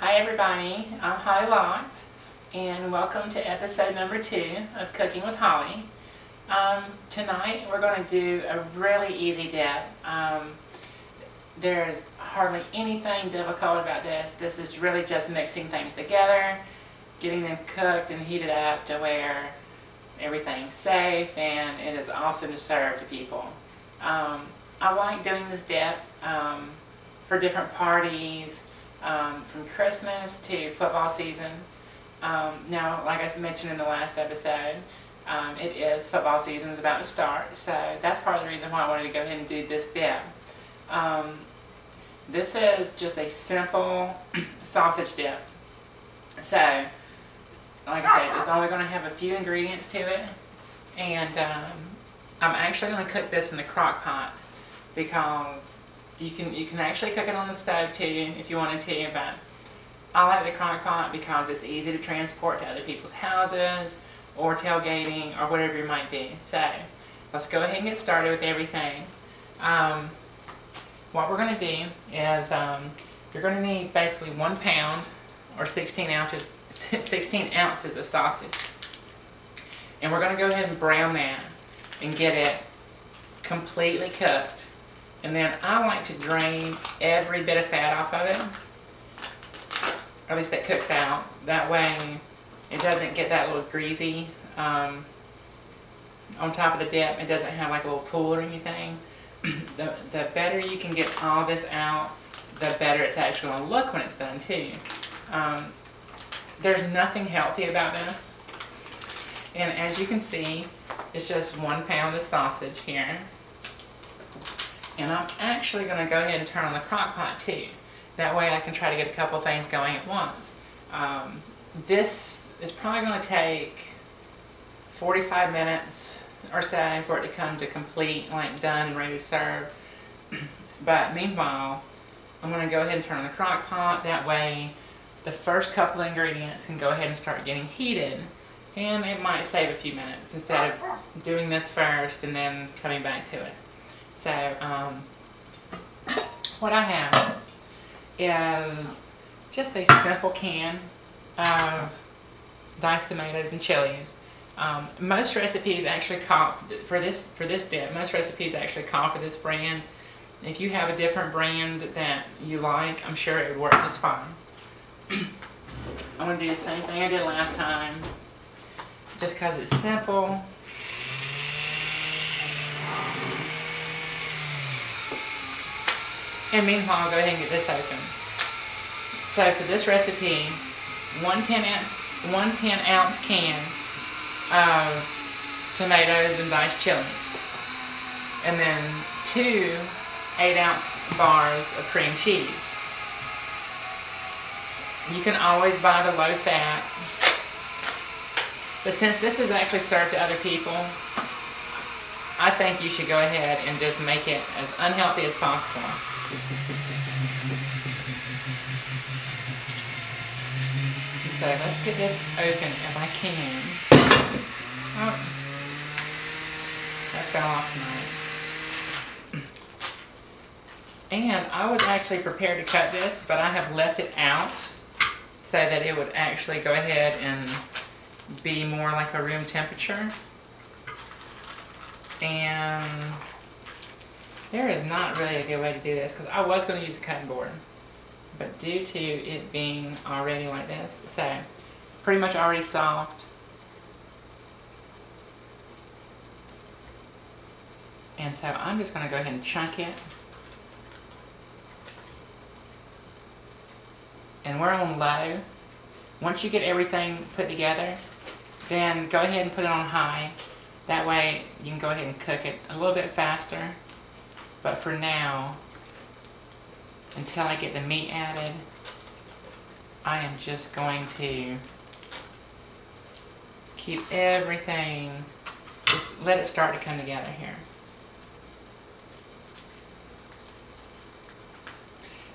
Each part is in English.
Hi everybody, I'm Holly Locked, and welcome to episode number 2 of Cooking with Holly. Tonight we're going to do a really easy dip. There's hardly anything difficult about this. This is really just mixing things together, getting them cooked and heated up to where everything's safe and it is awesome to serve to people. I like doing this dip for different parties, from Christmas to football season. Now, like I mentioned in the last episode, it is football season is about to start, so that's part of the reason why I wanted to go ahead and do this dip. This is just a simple sausage dip. So, like I said, it's only going to have a few ingredients to it, and I'm actually going to cook this in the crock pot because you can actually cook it on the stove too if you wanted to, but I like the crock pot because it's easy to transport to other people's houses or tailgating or whatever you might do. So let's go ahead and get started with everything. What we're going to do is you're going to need basically 1 pound or 16 ounces of sausage, and we're going to go ahead and brown that and get it completely cooked. And then I like to drain every bit of fat off of it, or at least that cooks out. That way it doesn't get that little greasy on top of the dip. It doesn't have like a little pool or anything. The better you can get all this out, the better it's actually going to look when it's done too. There's nothing healthy about this. And as you can see, it's just 1 pound of sausage here. And I'm actually going to go ahead and turn on the crock pot too. That way I can try to get a couple things going at once. This is probably going to take 45 minutes or so for it to come to complete, like done and ready to serve. But meanwhile, I'm going to go ahead and turn on the crock pot. That way the first couple of ingredients can go ahead and start getting heated. And it might save a few minutes instead of doing this first and then coming back to it. So, what I have is just a simple can of diced tomatoes and chilies. Most recipes actually call for this dip. Most recipes actually call for this brand. If you have a different brand that you like, I'm sure it would work just fine. I'm going to do the same thing I did last time, just because it's simple. And meanwhile, I'll go ahead and get this open. So for this recipe, one 10 ounce can of tomatoes and diced chilies, and then 2 8-ounce bars of cream cheese. You can always buy the low fat, but since this is actually served to other people, I think you should go ahead and just make it as unhealthy as possible. So let's get this open if I can. Oh, that fell off tonight. And I was actually prepared to cut this, but I have left it out so that it would actually go ahead and be more like a room temperature. And there is not really a good way to do this because I was going to use the cutting board, but due to it being already like this, so it's pretty much already soft, and so I'm just going to go ahead and chunk it, and we're on low. Once you get everything put together, then go ahead and put it on high. That way you can go ahead and cook it a little bit faster. But for now, until I get the meat added, I am just going to keep everything, just let it start to come together here.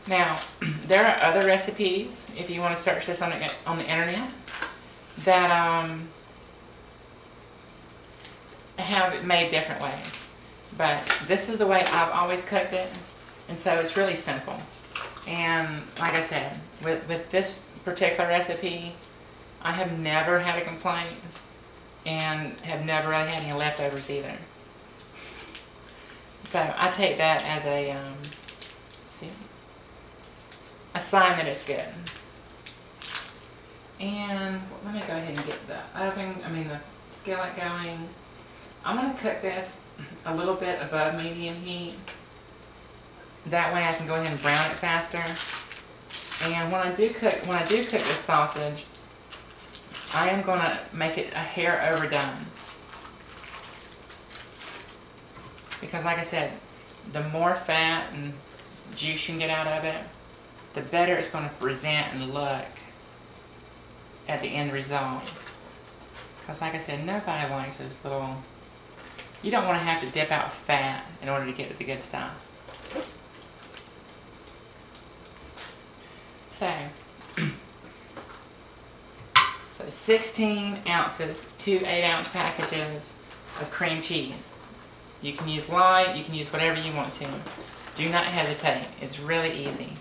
Now, there are other recipes, if you want to search this on the internet, that have it made different ways. But this is the way I've always cooked it, and so it's really simple. And like I said, with this particular recipe, I have never had a complaint and have never really had any leftovers either. So I take that as a sign that it's good. And let me go ahead and get the skillet going. I'm going to cook this a little bit above medium heat. That way I can go ahead and brown it faster. And when I do cook this sausage, I am going to make it a hair overdone. Because like I said, the more fat and juice you can get out of it, the better it's going to present and look at the end result. Because like I said, nobody likes those little... You don't want to have to dip out fat in order to get the good stuff. So 16 ounces, 2 8-ounce packages of cream cheese. You can use light, you can use whatever you want to. Do not hesitate, it's really easy.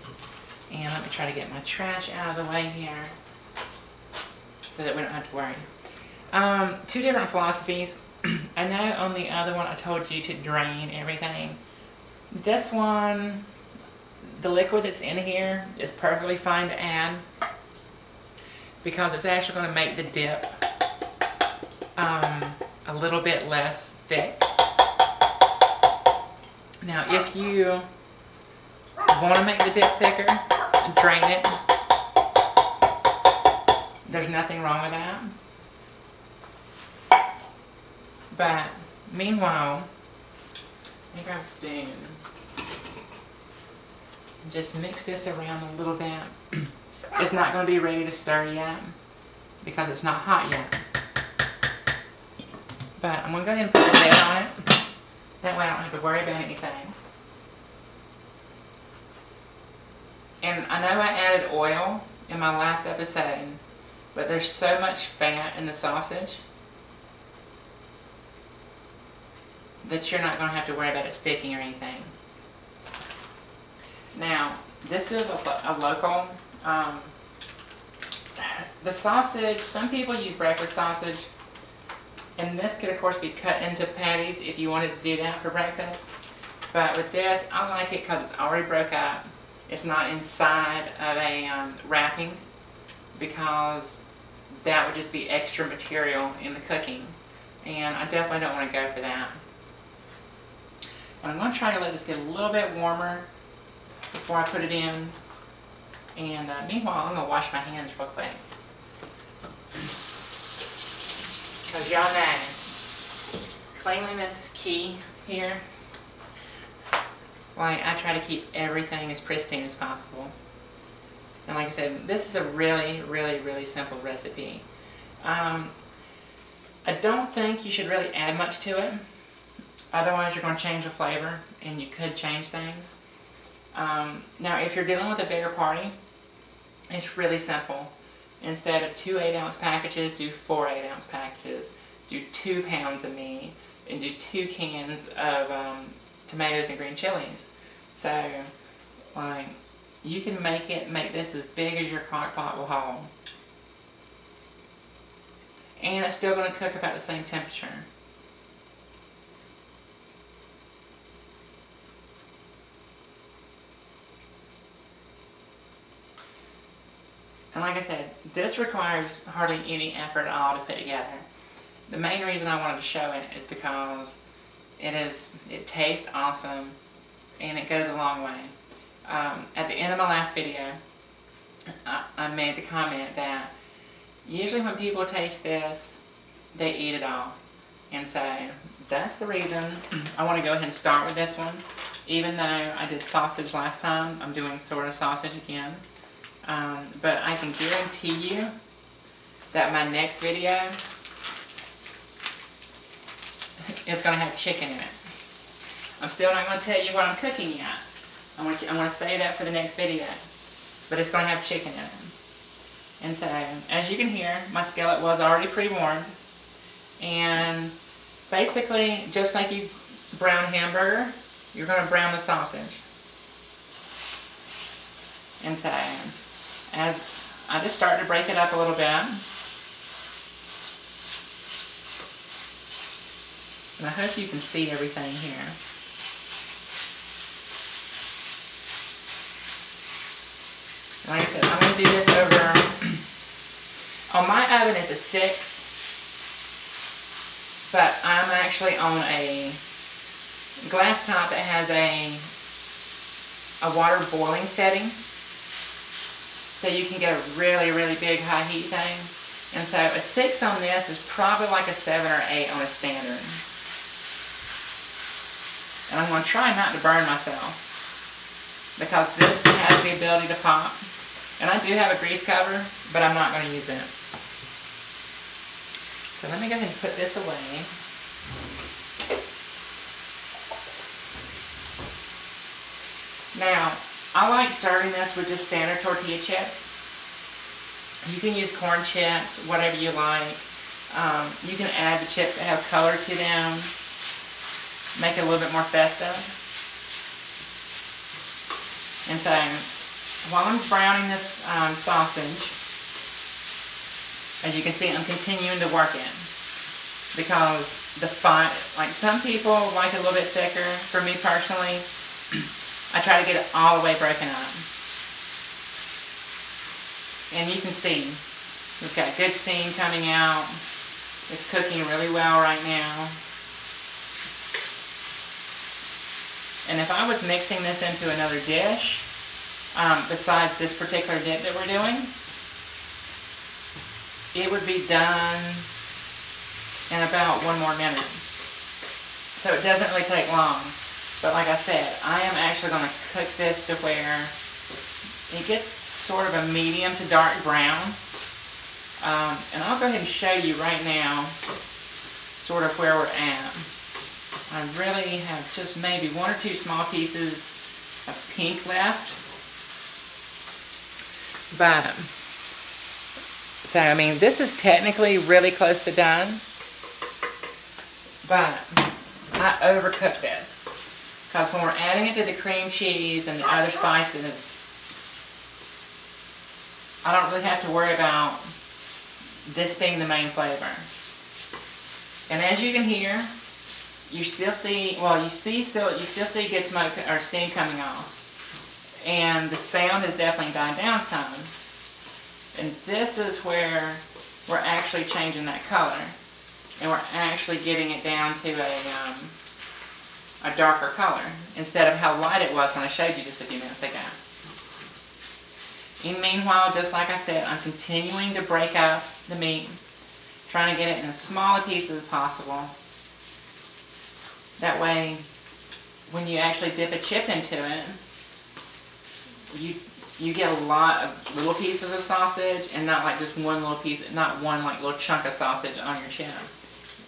And let me try to get my trash out of the way here so that we don't have to worry. 2 different philosophies. I know on the other one I told you to drain everything. This one, the liquid that's in here is perfectly fine to add because it's actually going to make the dip a little bit less thick. Now if you want to make the dip thicker, drain it. There's nothing wrong with that. But meanwhile, let me grab a spoon. Just mix this around a little bit. It's not going to be ready to stir yet because it's not hot yet. But I'm going to go ahead and put the lid on it. That way I don't have to worry about anything. And I know I added oil in my last episode, but there's so much fat in the sausage that you're not going to have to worry about it sticking or anything. Now, this is a local, the sausage, some people use breakfast sausage, and this could of course be cut into patties if you wanted to do that for breakfast. But with this, I like it because it's already broke up. It's not inside of a wrapping, because that would just be extra material in the cooking, and I definitely don't want to go for that. And I'm going to try to let this get a little bit warmer before I put it in. And meanwhile, I'm going to wash my hands real quick. Because y'all know, cleanliness is key here. Like, I try to keep everything as pristine as possible. And like I said, this is a really, really, really simple recipe. I don't think you should really add much to it. Otherwise, you're going to change the flavor, and you could change things. Now, if you're dealing with a bigger party, it's really simple. Instead of 2 8-ounce packages, do 4 8-ounce packages. Do 2 pounds of meat, and do 2 cans of tomatoes and green chilies. So, like, you can make this as big as your crock pot will hold. And it's still going to cook about the same temperature. And like I said, this requires hardly any effort at all to put together. The main reason I wanted to show it is because it tastes awesome and it goes a long way. At the end of my last video, I made the comment that usually when people taste this, they eat it all. And so that's the reason I want to go ahead and start with this one. Even though I did sausage last time, I'm doing sort of sausage again. But I can guarantee you that my next video is going to have chicken in it. I'm still not going to tell you what I'm cooking yet. I'm going to save that for the next video. But it's going to have chicken in it. And so, as you can hear, my skillet was already pre-warmed. And basically, just like you brown a hamburger, you're going to brown the sausage. And so as I just start to break it up a little bit. And I hope you can see everything here. Like I said, I'm going to do this over, my oven is a 6, but I'm actually on a glass top that has a water boiling setting. So you can get a really, really big high heat thing. And so a 6 on this is probably like a 7 or 8 on a standard. And I'm going to try not to burn myself, because this has the ability to pop. And I do have a grease cover, but I'm not going to use it. So let me go ahead and put this away. Now, I like serving this with just standard tortilla chips. You can use corn chips, whatever you like. You can add the chips that have color to them, make it a little bit more festive. And so, while I'm browning this sausage, as you can see, I'm continuing to work it, because like some people like it a little bit thicker. For me personally, I try to get it all the way broken up. And you can see we've got good steam coming out. It's cooking really well right now. And if I was mixing this into another dish, besides this particular dip that we're doing, it would be done in about 1 more minute. So it doesn't really take long. But like I said, I am actually going to cook this to where it gets sort of a medium to dark brown. And I'll go ahead and show you right now sort of where we're at. I really have just maybe 1 or 2 small pieces of pink left. But, so I mean, this is technically really close to done. But I overcooked this, because when we're adding it to the cream cheese and the other spices, I don't really have to worry about this being the main flavor. And as you can hear, you still see, well, you still see good smoke or steam coming off. And the sound has definitely died down some. And this is where we're actually changing that color. And we're actually getting it down to a darker color, instead of how light it was when I showed you just a few minutes ago. And meanwhile, just like I said, I'm continuing to break up the meat, trying to get it in as small pieces as possible. That way, when you actually dip a chip into it, you get a lot of little pieces of sausage, and not like just one little piece, not one like little chunk of sausage on your chip.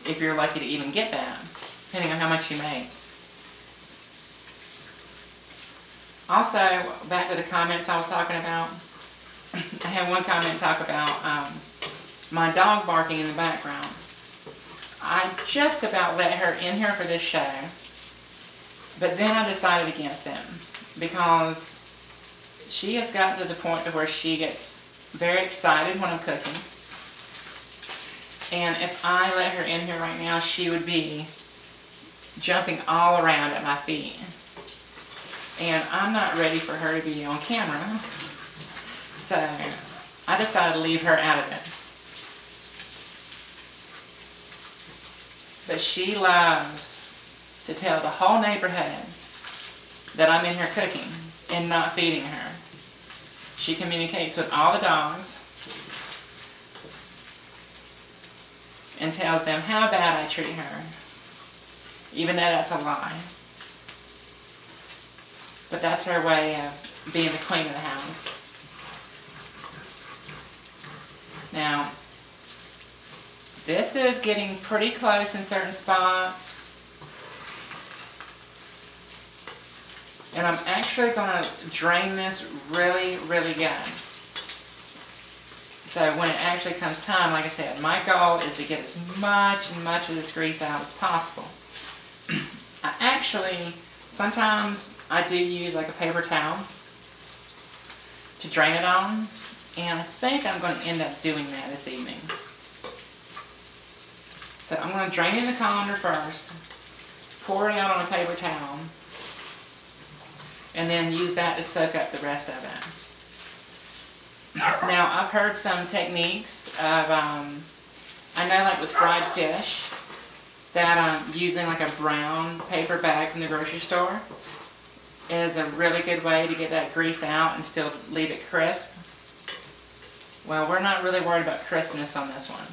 If you're lucky to even get that, depending on how much you make. Also, back to the comments I was talking about, I had one comment talk about my dog barking in the background. I just about let her in here for this show, but then I decided against it, because she has gotten to the point to where she gets very excited when I'm cooking. And if I let her in here right now, she would be jumping all around at my feet. And I'm not ready for her to be on camera. So I decided to leave her out of this. But she loves to tell the whole neighborhood that I'm in here cooking and not feeding her. She communicates with all the dogs and tells them how bad I treat her, even though that's a lie. But that's her way of being the queen of the house. Now, this is getting pretty close in certain spots. And I'm actually going to drain this really, really good. So when it actually comes time, like I said, my goal is to get as much and much of this grease out as possible. I actually, sometimes I do use like a paper towel. to drain it on. And I think I'm going to end up doing that this evening. So I'm going to drain in the colander first, pour it out on a paper towel, and then use that to soak up the rest of it. Now, I've heard some techniques of, I know like with fried fish, that using like a brown paper bag from the grocery store is a really good way to get that grease out and still leave it crisp. Well, we're not really worried about crispness on this one.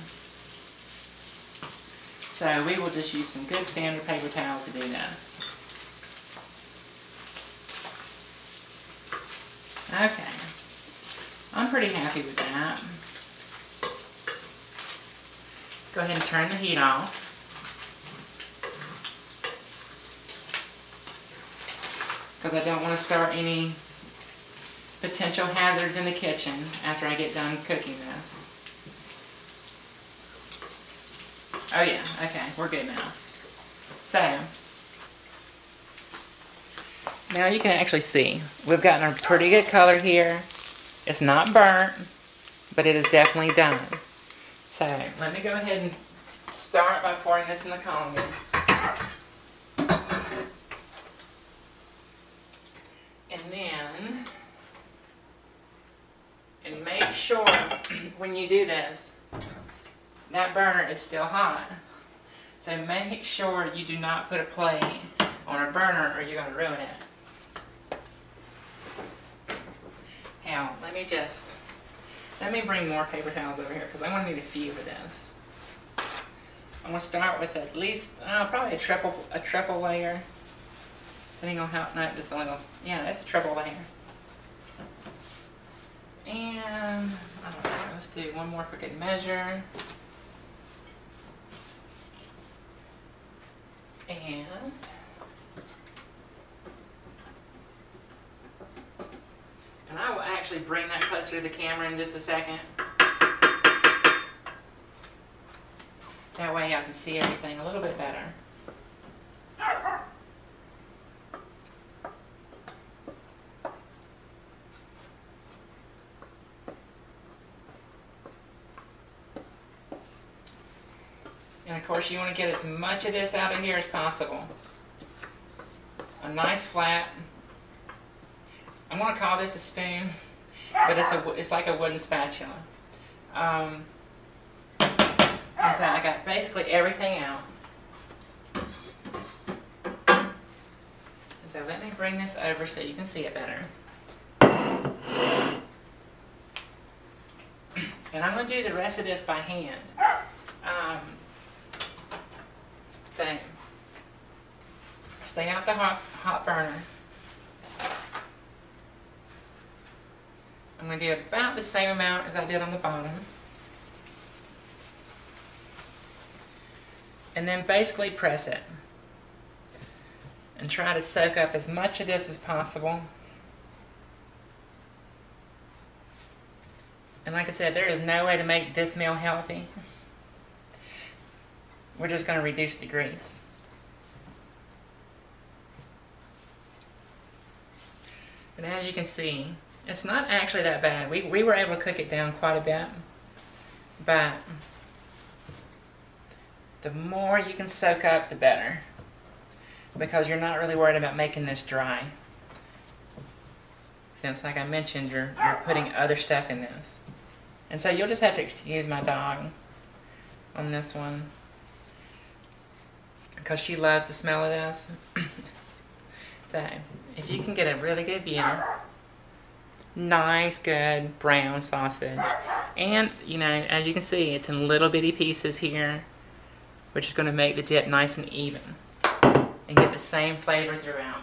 So we will just use some good standard paper towels to do this. Okay. I'm pretty happy with that. Go ahead and turn the heat off. Because I don't want to start any potential hazards in the kitchen after I get done cooking this. Oh yeah, okay, we're good now. So, now you can actually see, we've gotten a pretty good color here. It's not burnt, but it is definitely done. So, let me go ahead and start by pouring this in the colander. And then, and make sure when you do this, that burner is still hot. So make sure you do not put a plate on a burner or you're going to ruin it. Now, let me bring more paper towels over here because I'm going to need a few for this. I'm going to start with at least, probably a triple layer. Depending on how, no, this only, yeah, it's a triple layer. And, I don't know, let's do one more for good measure. And I will actually bring that closer to the camera in just a second. That way I can see everything a little bit better. And of course you want to get as much of this out of here as possible. A nice flat, I'm going to call this a spoon, but it's like a wooden spatula. And so I got basically everything out. So let me bring this over so you can see it better. And I'm going to do the rest of this by hand. So stay out the hot burner. I'm going to do about the same amount as I did on the bottom. And then basically press it. And try to soak up as much of this as possible. And like I said, there is no way to make this meal healthy. We're just going to reduce the grease. And as you can see, it's not actually that bad. We were able to cook it down quite a bit. But the more you can soak up, the better. Because you're not really worried about making this dry. Since, like I mentioned, you're putting other stuff in this. And so you'll just have to excuse my dog on this one. Because she loves the smell of this. So, if you can get a really good view, nice, good brown sausage. And, you know, as you can see, it's in little bitty pieces here, which is going to make the dip nice and even. And get the same flavor throughout.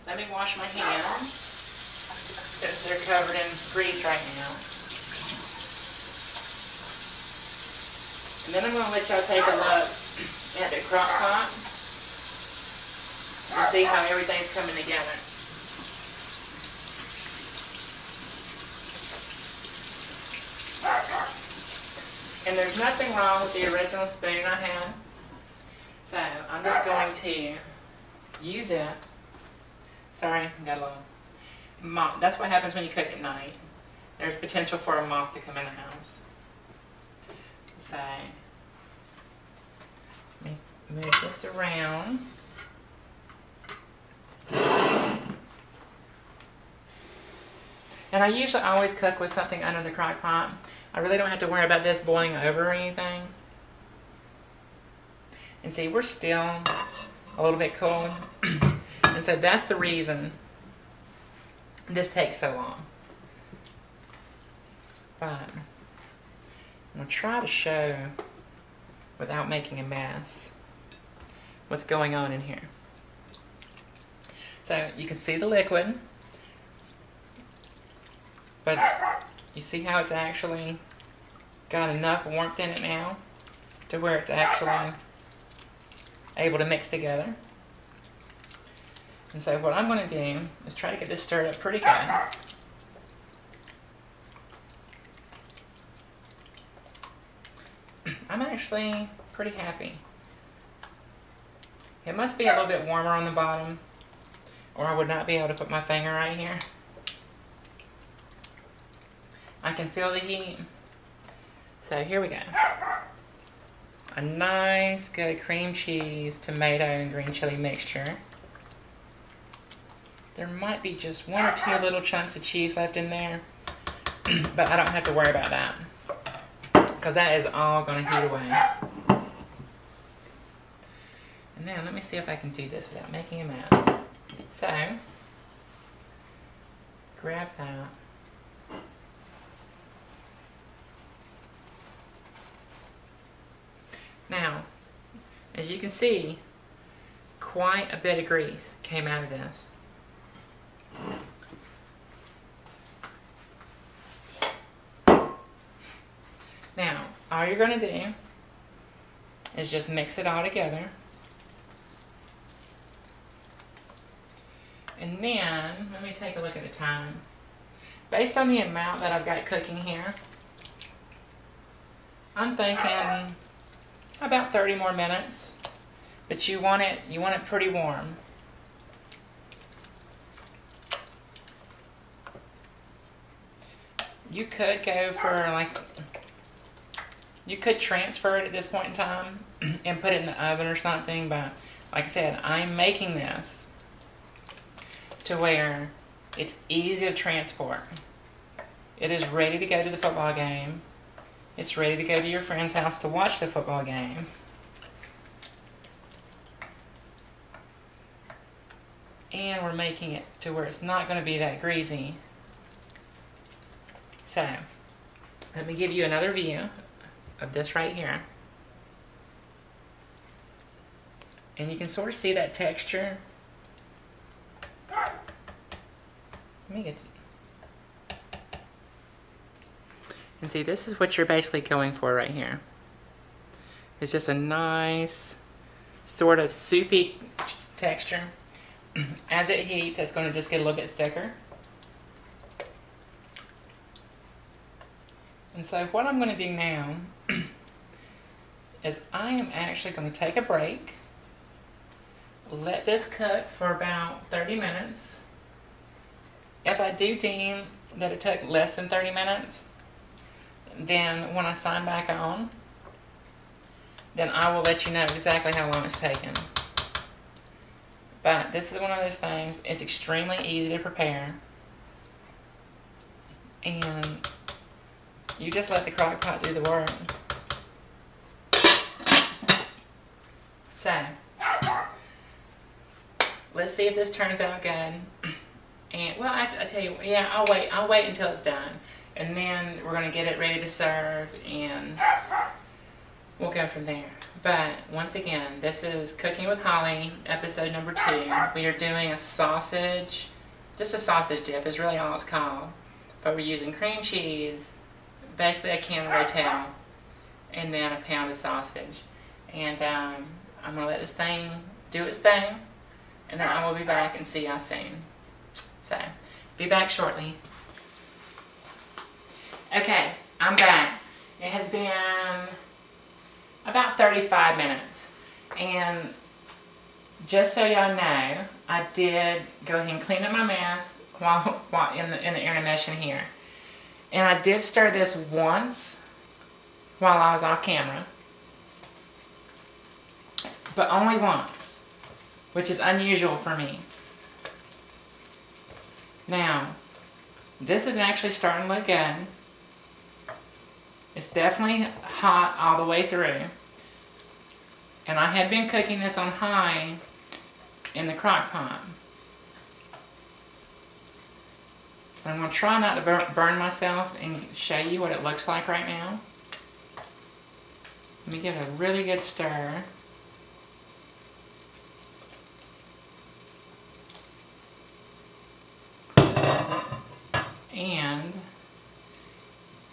Let me wash my hands, since they're covered in grease right now. And then I'm going to let y'all take a look at the crock pot and see how everything's coming together. And there's nothing wrong with the original spoon I had. So I'm just going to use it. Sorry, I got a little. moth. That's what happens when you cook at night. There's potential for a moth to come in the house. So, let me move this around. And I usually always cook with something under the crock pot. I really don't have to worry about this boiling over or anything. And see, we're still a little bit cold. And so that's the reason this takes so long. But I'm going to try to show, without making a mess, what's going on in here. So you can see the liquid, but you see how it's actually got enough warmth in it now to where it's actually able to mix together. And so what I'm going to do is try to get this stirred up pretty good. I'm actually pretty happy. It must be a little bit warmer on the bottom, or I would not be able to put my finger right here. I can feel the heat. So here we go. A nice, good cream cheese, tomato, and green chili mixture. There might be just 1 or 2 little chunks of cheese left in there, but I don't have to worry about that, because that is all going to heat away. And then let me see if I can do this without making a mess. So, grab that. Now, as you can see, quite a bit of grease came out of this. Now, all you're going to do is just mix it all together. And then, let me take a look at the time. Based on the amount that I've got cooking here, I'm thinking about 30 more minutes. But you want it pretty warm. You could go for you could transfer it at this point in time and put it in the oven or something, but like I said, I'm making this to where it's easy to transport. It is ready to go to the football game. It's ready to go to your friend's house to watch the football game. And we're making it to where it's not going to be that greasy. So, let me give you another view of this right here. And you can sort of see that texture. Let me get you. And see, this is what you're basically going for right here. It's just a nice sort of soupy texture. As it heats, it's going to just get a little bit thicker. And so what I'm going to do now is I am actually going to take a break, let this cook for about 30 minutes. If I do deem that it took less than 30 minutes, then when I sign back on, then I will let you know exactly how long it's taken. But this is one of those things, it's extremely easy to prepare. And you just let the crock pot do the work. So, let's see if this turns out good. And, well, I tell you, yeah, I'll wait until it's done. And then we're going to get it ready to serve, and we'll go from there. But, once again, this is Cooking with Holly, episode number 2. We are doing a sausage, just a sausage dip is really all it's called. But we're using cream cheese, basically a can of Rotel, and then a pound of sausage. And I'm going to let this thing do its thing, and then I will be back and see y'all soon. So, be back shortly. Okay, I'm back. It has been about 35 minutes. And just so y'all know, I did go ahead and clean up my mess, while in the intermission here. And I did stir this once while I was off camera, but only once, which is unusual for me. Now, this is actually starting to look good. It's definitely hot all the way through. And I had been cooking this on high in the crock pot. I'm going to try not to burn myself and show you what it looks like right now. Let me give it a really good stir. And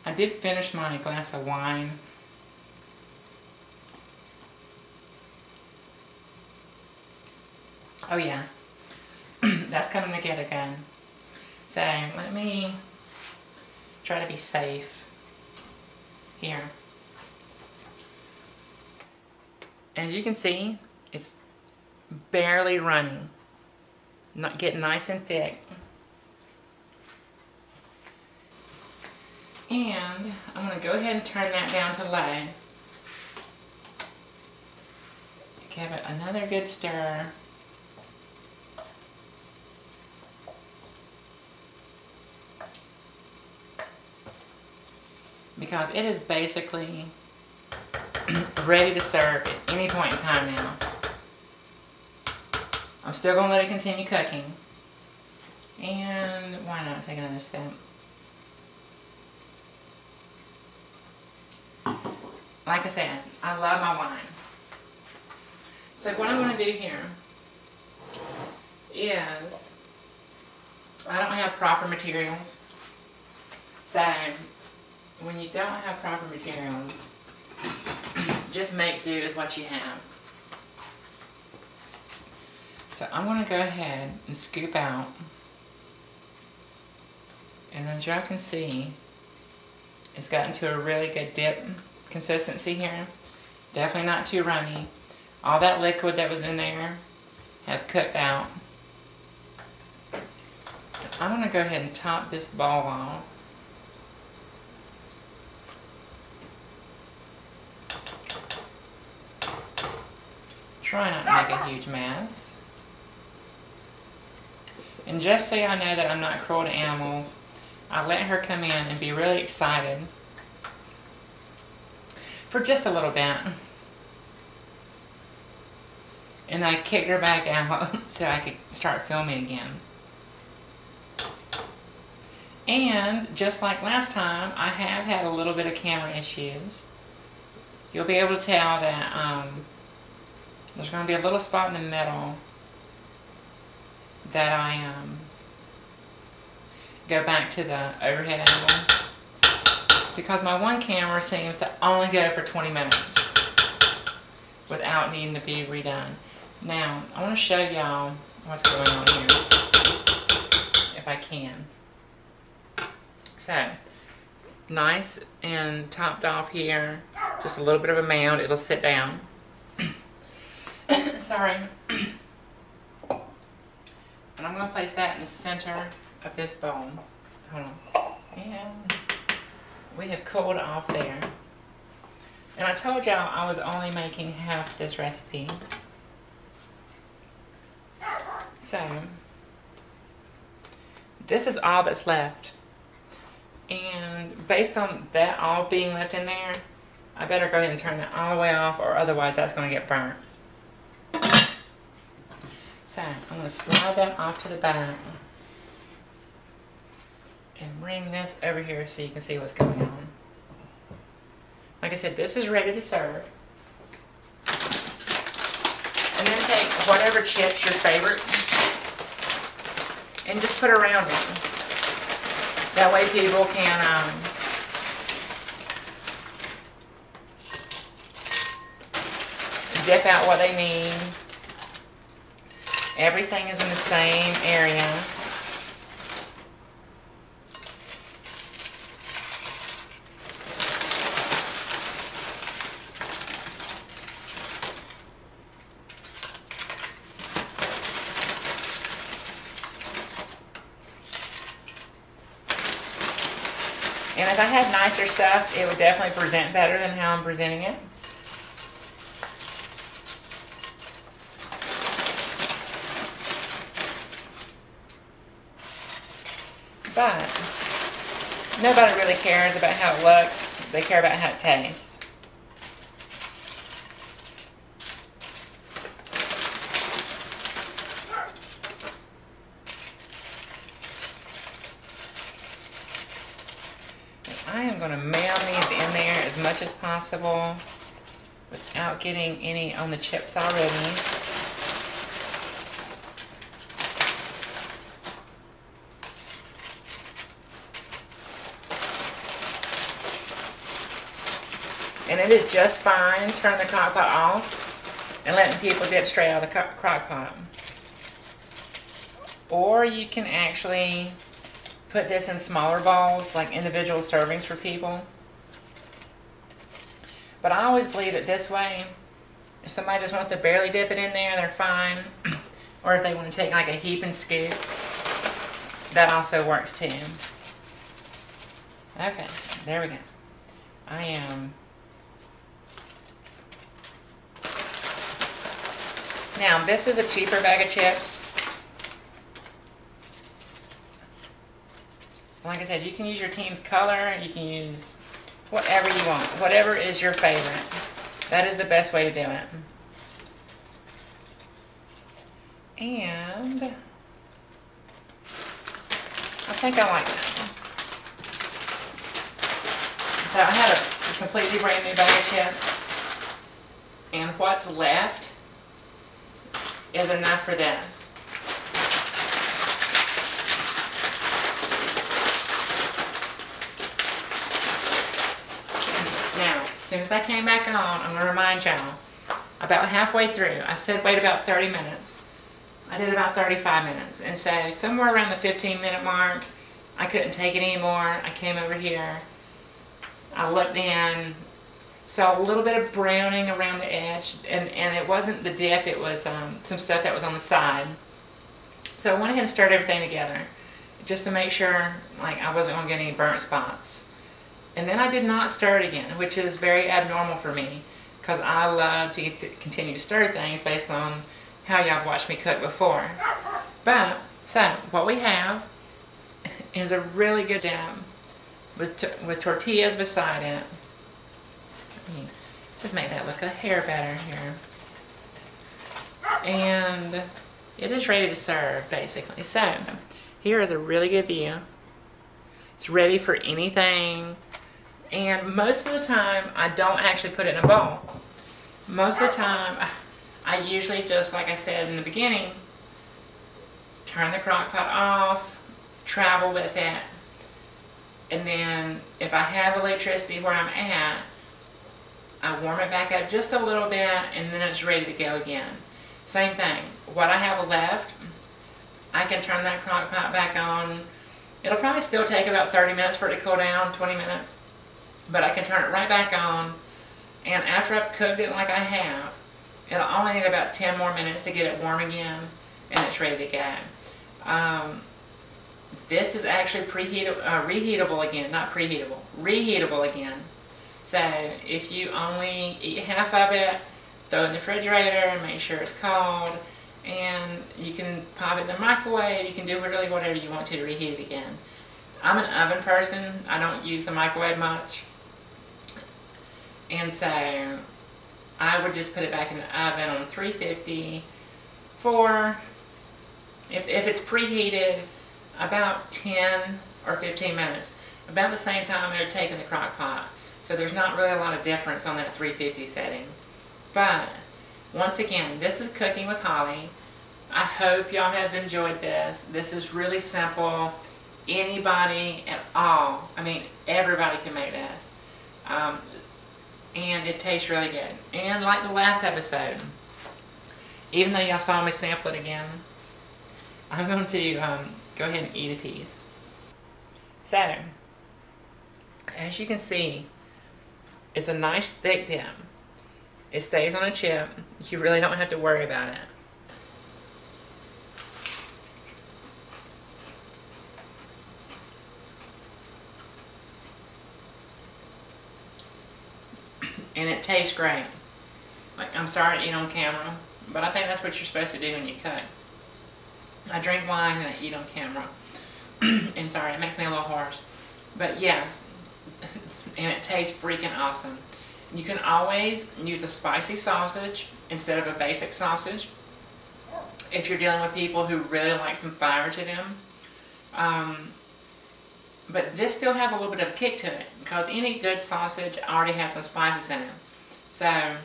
I did finish my glass of wine. Oh yeah, that's coming together good. So let me try to be safe here. As you can see, it's barely running, not getting nice and thick. And I'm going to go ahead and turn that down to low. Give it another good stir. Because it is basically ready to serve at any point in time now. I'm still going to let it continue cooking. And why not take another sip? Like I said, I love my wine. So what I'm going to do here is, I don't have proper materials. So when you don't have proper materials, just make do with what you have. So I'm going to go ahead and scoop out. And as y'all can see, it's gotten to a really good dip consistency here. Definitely not too runny. All that liquid that was in there has cooked out. I'm going to go ahead and top this bowl off. Try not to make a huge mess. And just so y'all know that I'm not cruel to animals, I let her come in and be really excited for just a little bit. And I kicked her back out so I could start filming again. And just like last time, I have had a little bit of camera issues. You'll be able to tell that there's going to be a little spot in the middle that I go back to the overhead angle, because my one camera seems to only go for 20 minutes without needing to be redone. Now, I want to show y'all what's going on here, if I can. So, nice and topped off here, just a little bit of a mound, it'll sit down. Sorry. And I'm going to place that in the center of this bowl. Hold on. And we have cooled off there. And I told y'all I was only making half this recipe. So, this is all that's left. And based on that all being left in there, I better go ahead and turn that all the way off, or otherwise that's going to get burnt. So, I'm going to slide that off to the back and bring this over here so you can see what's going on. Like I said, this is ready to serve. And then take whatever chips your favorite and just put around it. That way people can dip out what they need. Everything is in the same area. And if I had nicer stuff, it would definitely present better than how I'm presenting it. But nobody really cares about how it looks. They care about how it tastes. I am going to mound these in there as much as possible without getting any on the chips already. And it is just fine turning the crock pot off and letting people dip straight out of the crock pot. Or you can actually put this in smaller bowls, like individual servings for people. But I always believe that this way, if somebody just wants to barely dip it in there, they're fine. Or if they want to take like a heap and scoop, that also works too. Okay, there we go. I am... Now, this is a cheaper bag of chips. Like I said, you can use your team's color, you can use whatever you want, whatever is your favorite. That is the best way to do it. And I think I like that. So I had a completely brand new bag of chips, and what's left is enough for this. Now, as soon as I came back on, I'm going to remind y'all, about halfway through, I said wait about 30 minutes. I did about 35 minutes. And so somewhere around the 15-minute mark, I couldn't take it anymore. I came over here. I looked in, saw a little bit of browning around the edge, and it wasn't the dip, it was some stuff that was on the side. So I went ahead and stirred everything together, just to make sure like I wasn't going to get any burnt spots. And then I did not stir it again, which is very abnormal for me, because I love to continue to stir things based on how y'all have watched me cook before. But, so, what we have is a really good jam with tortillas beside it. Just make that look a hair better here. And it is ready to serve, basically. So, here is a really good view. It's ready for anything. And most of the time, I don't actually put it in a bowl. Most of the time, I usually just, like I said in the beginning, turn the crock pot off, travel with it, and then if I have electricity where I'm at, I warm it back up just a little bit, and then it's ready to go again. Same thing. What I have left, I can turn that crock pot back on. It'll probably still take about 30 minutes for it to cool down, 20 minutes. But I can turn it right back on, and after I've cooked it like I have, it'll only need about 10 more minutes to get it warm again, and it's ready to go. This is actually reheatable again, not preheatable, reheatable again. So if you only eat half of it, throw it in the refrigerator and make sure it's cold, and you can pop it in the microwave. You can do really whatever you want to reheat it again. I'm an oven person. I don't use the microwave much. And so I would just put it back in the oven on 350 for, if it's preheated, about 10 or 15 minutes. About the same time it would take in the crock pot. So there's not really a lot of difference on that 350 setting. But, once again, this is Cooking with Holly. I hope y'all have enjoyed this. This is really simple. Anybody at all, I mean, everybody can make this. And it tastes really good. And like the last episode, even though y'all saw me sample it again, I'm going to go ahead and eat a piece. So, as you can see, it's a nice thick dip. It stays on a chip. You really don't have to worry about it. and it tastes great. Like, I'm sorry to eat on camera, but I think that's what you're supposed to do when you cook. I drink wine and I eat on camera. And sorry, it makes me a little hoarse. But yes, and it tastes freaking awesome. You can always use a spicy sausage instead of a basic sausage if you're dealing with people who really like some fire to them. But this still has a little bit of a kick to it because any good sausage already has some spices in it. So,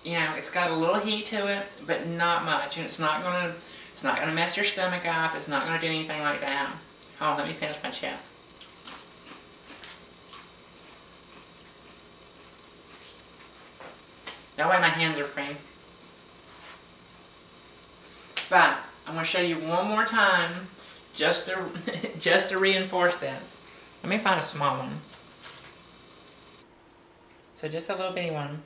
you know, it's got a little heat to it, but not much, and it's not gonna mess your stomach up. It's not gonna do anything like that. Hold on, let me finish my chip. That way my hands are free. But I'm going to show you one more time just to reinforce this. Let me find a small one. So just a little bitty one.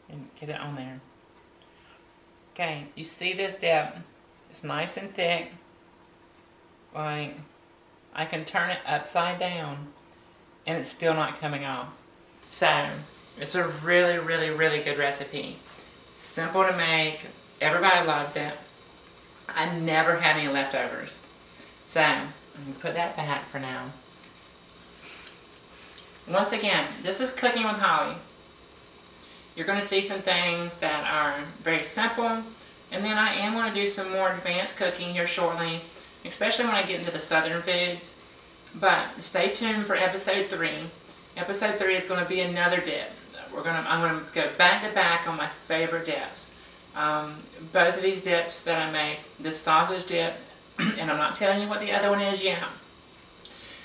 And get it on there. Okay, you see this dip? It's nice and thick. Like, I can turn it upside down and it's still not coming off. So, it's a really, really, really good recipe. Simple to make. Everybody loves it. I never have any leftovers. So, I'm going to put that back for now. Once again, this is Cooking with Holly. You're going to see some things that are very simple. And then I am going to do some more advanced cooking here shortly. Especially when I get into the southern foods. But stay tuned for episode 3. Episode 3 is going to be another dip. I'm going to go back to back on my favorite dips. Both of these dips that I make, this sausage dip, and I'm not telling you what the other one is yet.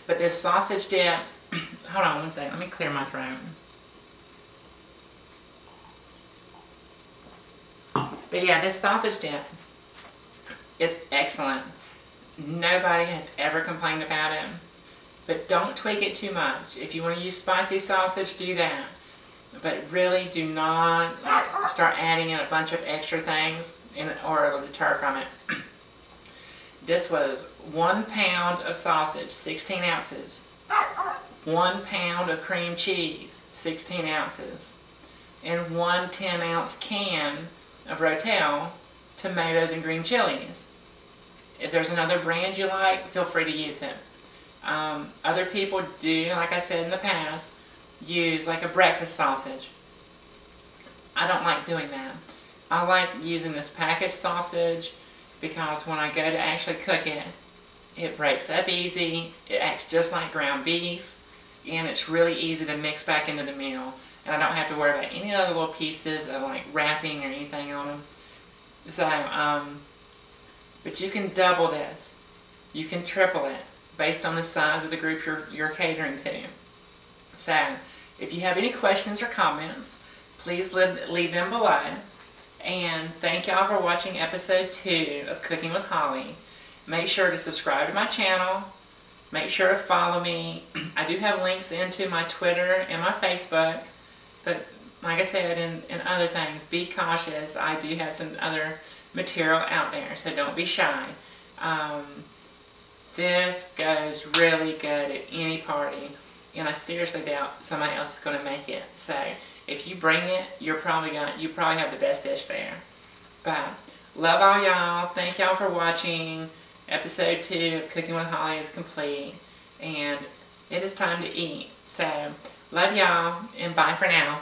But this sausage dip, hold on one second, let me clear my throat. But yeah, this sausage dip is excellent. Nobody has ever complained about it. But don't tweak it too much. If you want to use spicy sausage, do that. But really do not start adding in a bunch of extra things or it'll deter from it. This was 1 pound of sausage, 16 ounces. 1 pound of cream cheese, 16 ounces. And 1 10-ounce can of Rotel, tomatoes, and green chilies. If there's another brand you like, feel free to use it. Other people do, like I said in the past, use like a breakfast sausage. I don't like doing that. I like using this packaged sausage because when I go to actually cook it, it breaks up easy, it acts just like ground beef, and it's really easy to mix back into the meal. And I don't have to worry about any other little pieces of like wrapping or anything on them. So, but you can double this. You can triple it based on the size of the group you're catering to. So, if you have any questions or comments, please leave them below. And thank y'all for watching episode 2 of Cooking with Holly. Make sure to subscribe to my channel. Make sure to follow me. I do have links into my Twitter and my Facebook. But like I said, in other things, be cautious. I do have some other material out there, so don't be shy. This goes really good at any party, and I seriously doubt somebody else is going to make it. So if you bring it, you probably have the best dish there. But love all y'all. Thank y'all for watching. Episode 2 of Cooking with Holly is complete, and it is time to eat. So love y'all, and bye for now.